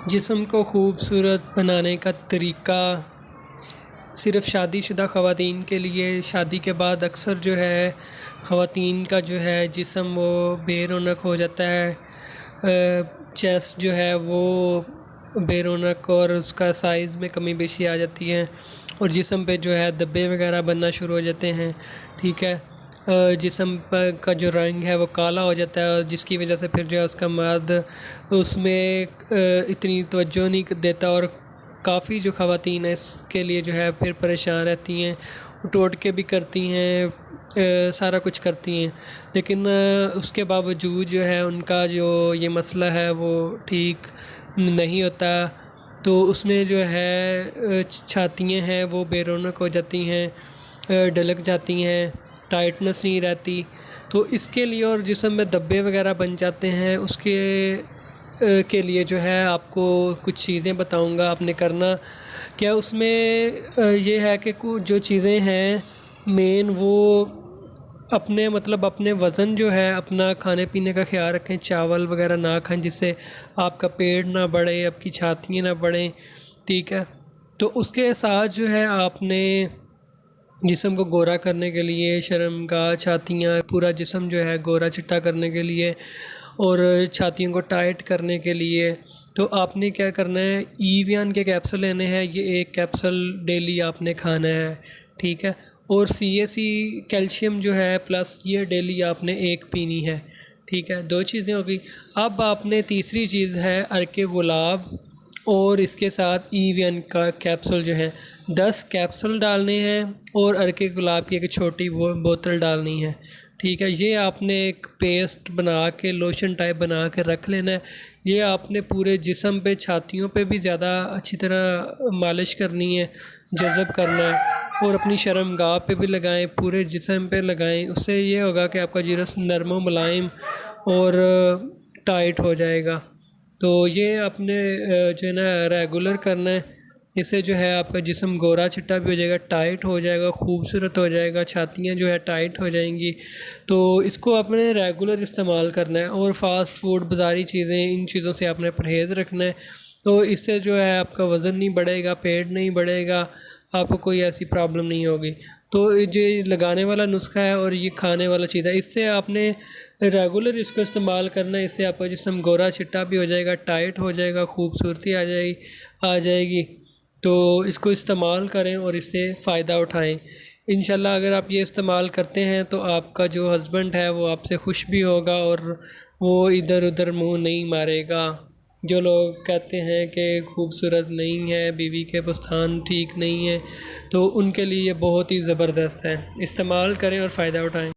जिस्म को खूबसूरत बनाने का तरीका सिर्फ़ शादीशुदा ख़वातीन के लिए, शादी के बाद अक्सर जो है ख़वातीन का जो है जिस्म वो बेरौनक हो जाता है। चेस्ट जो है वो बेरौनक और उसका साइज़ में कमी बेशी आ जाती है और जिस्म पे जो है धब्बे वगैरह बनना शुरू हो जाते हैं। ठीक है, जिस्म पर का जो रंग है वो काला हो जाता है और जिसकी वजह से फिर जो है उसका मर्द उसमें इतनी तवज्जो नहीं देता और काफ़ी जो ख़वातीन हैं इसके लिए जो है फिर परेशान रहती हैं, टोटके भी करती हैं, सारा कुछ करती हैं, लेकिन उसके बावजूद जो है उनका जो ये मसला है वो ठीक नहीं होता। तो उसमें जो है छातियाँ हैं वो बेरौनक हो जाती हैं, ढलक जाती हैं, टाइटनेस नहीं रहती। तो इसके लिए और जिस्म में धब्बे वगैरह बन जाते हैं उसके के लिए जो है आपको कुछ चीज़ें बताऊंगा आपने करना क्या। उसमें ये है कि जो चीज़ें हैं मेन वो अपने अपने वज़न जो है अपना खाने पीने का ख्याल रखें, चावल वगैरह ना खाएं जिससे आपका पेट ना बढ़े, आपकी छातियाँ ना बढ़ें। ठीक है, तो उसके साथ जो है आपने जिस्म को गोरा करने के लिए शर्मगाह, छातियाँ, पूरा जिस्म जो है गोरा चिट्टा करने के लिए और छातियों को टाइट करने के लिए तो आपने क्या करना है, ईवियन के कैप्सूल लेने हैं। ये एक कैप्सूल डेली आपने खाना है। ठीक है, और CAC कैल्शियम जो है प्लस ये डेली आपने एक पीनी है। ठीक है, 2 चीज़ें हो गई। अब आपने तीसरी चीज़ है अर्के गुलाब और इसके साथ ईवियन का कैप्सूल जो है 10 कैप्सूल डालने हैं और अर्के गुलाब की एक छोटी बोतल डालनी है। ठीक है, ये आपने एक पेस्ट बना के लोशन टाइप बना के रख लेना है। ये आपने पूरे जिस्म पे, छातियों पे भी ज़्यादा अच्छी तरह मालिश करनी है, जज़ब करना है और अपनी शर्मगाह पे भी लगाएं, पूरे जिस्म पे लगाएं। उससे ये होगा कि आपका जिस्म नरम व मुलायम और टाइट हो जाएगा। तो ये आपने जो है ना रेगुलर करना है। इससे जो है आपका जिस्म गोरा चिट्टा भी हो जाएगा, टाइट हो जाएगा, खूबसूरत हो जाएगा, छातियाँ जो है टाइट हो जाएंगी। तो इसको आपने रेगुलर इस्तेमाल करना है और फ़ास्ट फूड, बाज़ारी चीज़ें, इन चीज़ों से आपने परहेज़ रखना है। तो इससे जो है आपका वज़न नहीं बढ़ेगा, पेट नहीं बढ़ेगा, आपको कोई ऐसी प्रॉब्लम नहीं होगी। तो ये लगाने वाला नुस्खा है और ये खाने वाला चीज़ है। इससे आपने रेगुलर इसको इस्तेमाल करना है। इससे आपका जिस्म गोरा चिट्टा भी हो जाएगा, टाइट हो जाएगा, खूबसूरती आ जाएगी। तो इसको इस्तेमाल करें और इससे फ़ायदा उठाएं। इंशाल्लाह अगर आप ये इस्तेमाल करते हैं तो आपका जो हस्बैंड है वो आपसे खुश भी होगा और वो इधर उधर मुंह नहीं मारेगा। जो लोग कहते हैं कि खूबसूरत नहीं है, बीवी के बस्तान ठीक नहीं है, तो उनके लिए बहुत ही ज़बरदस्त है। इस्तेमाल करें और फ़ायदा उठाएं।